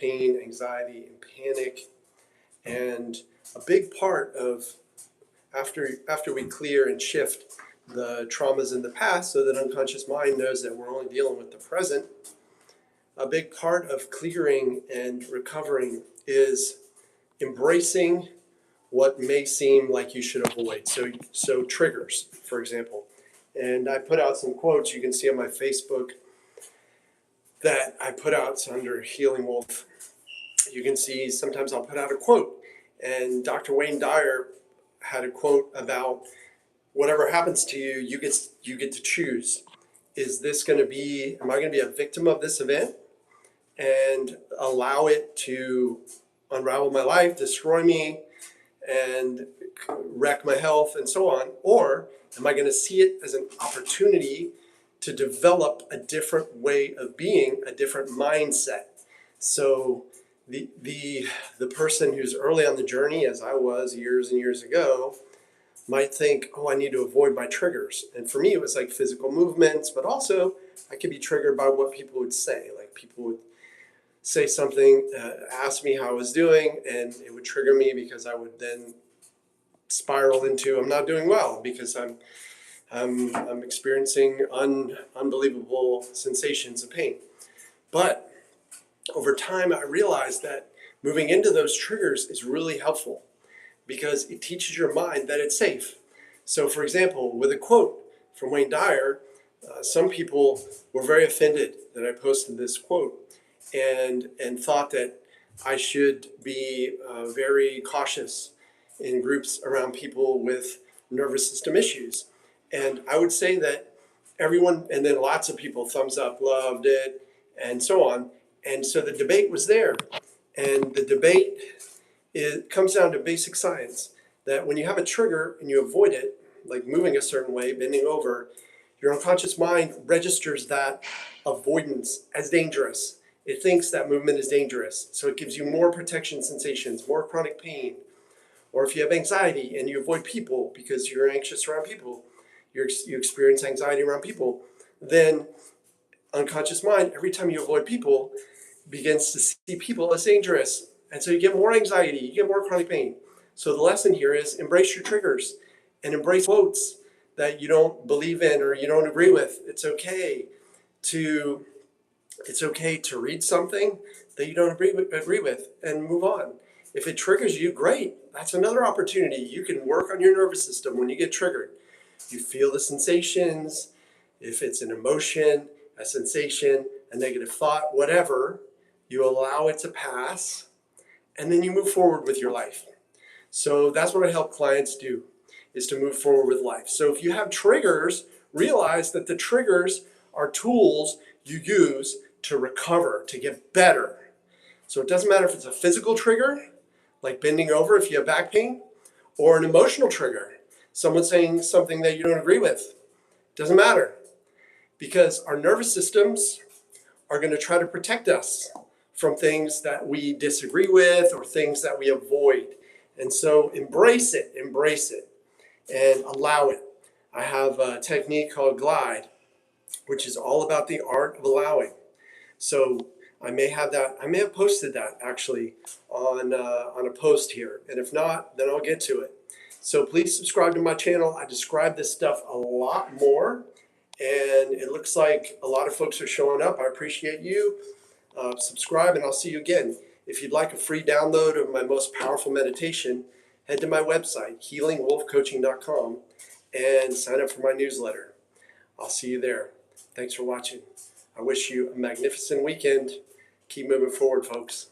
pain, anxiety, and panic. And a big part of after we clear and shift the traumas in the past so that unconscious mind knows that we're only dealing with the present, a big part of clearing and recovering is embracing what may seem like you should avoid. So triggers, for example. And I put out some quotes you can see on my Facebook that I put out under Healing Wolf. You can see sometimes I'll put out a quote. And Dr. Wayne Dyer had a quote about whatever happens to you, you get to choose. Is this going to be, am I going to be a victim of this event and allow it to unravel my life, destroy me, and wreck my health and so on? Or am I going to see it as an opportunity to develop a different way of being, a different mindset? So the person who's early on the journey, as I was years and years ago, might think, oh, I need to avoid my triggers. And for me, it was like physical movements, but also I could be triggered by what people would say. Like people would say something, ask me how I was doing, and it would trigger me because I would then spiral into I'm not doing well because I'm experiencing unbelievable sensations of pain. But over time, I realized that moving into those triggers is really helpful because it teaches your mind that it's safe. So, for example, with a quote from Wayne Dyer, some people were very offended that I posted this quote and thought that I should be very cautious in groups around people with nervous system issues. And I would say that everyone, and then lots of people, thumbs up, loved it, and so on. And so the debate was there. And the debate comes down to basic science, that when you have a trigger and you avoid it, like moving a certain way, bending over, your unconscious mind registers that avoidance as dangerous. It thinks that movement is dangerous. So it gives you more protection sensations, more chronic pain. Or if you have anxiety and you avoid people because you're anxious around people, you experience anxiety around people, then unconscious mind, every time you avoid people, begins to see people as dangerous. And so you get more anxiety, you get more chronic pain. So the lesson here is embrace your triggers and embrace quotes that you don't believe in or you don't agree with. It's okay to read something that you don't agree with and move on. If it triggers you, great. That's another opportunity. You can work on your nervous system when you get triggered. You feel the sensations. If it's an emotion, a sensation, a negative thought, whatever, you allow it to pass, and then you move forward with your life. So that's what I help clients do, is to move forward with life. So if you have triggers, realize that the triggers are tools you use to recover, to get better. So it doesn't matter if it's a physical trigger, like bending over if you have back pain, or an emotional trigger, someone saying something that you don't agree with. Doesn't matter, because our nervous systems are going to try to protect us from things that we disagree with or things that we avoid. And so embrace it, and allow it. I have a technique called Glide, which is all about the art of allowing. So I may have posted that actually on a post here. And if not, then I'll get to it. So please subscribe to my channel. I describe this stuff a lot more, and it looks like a lot of folks are showing up. I appreciate you. Subscribe, and I'll see you again. If you'd like a free download of my most powerful meditation, head to my website, healingwolfcoaching.com, and sign up for my newsletter. I'll see you there. Thanks for watching. I wish you a magnificent weekend. Keep moving forward, folks.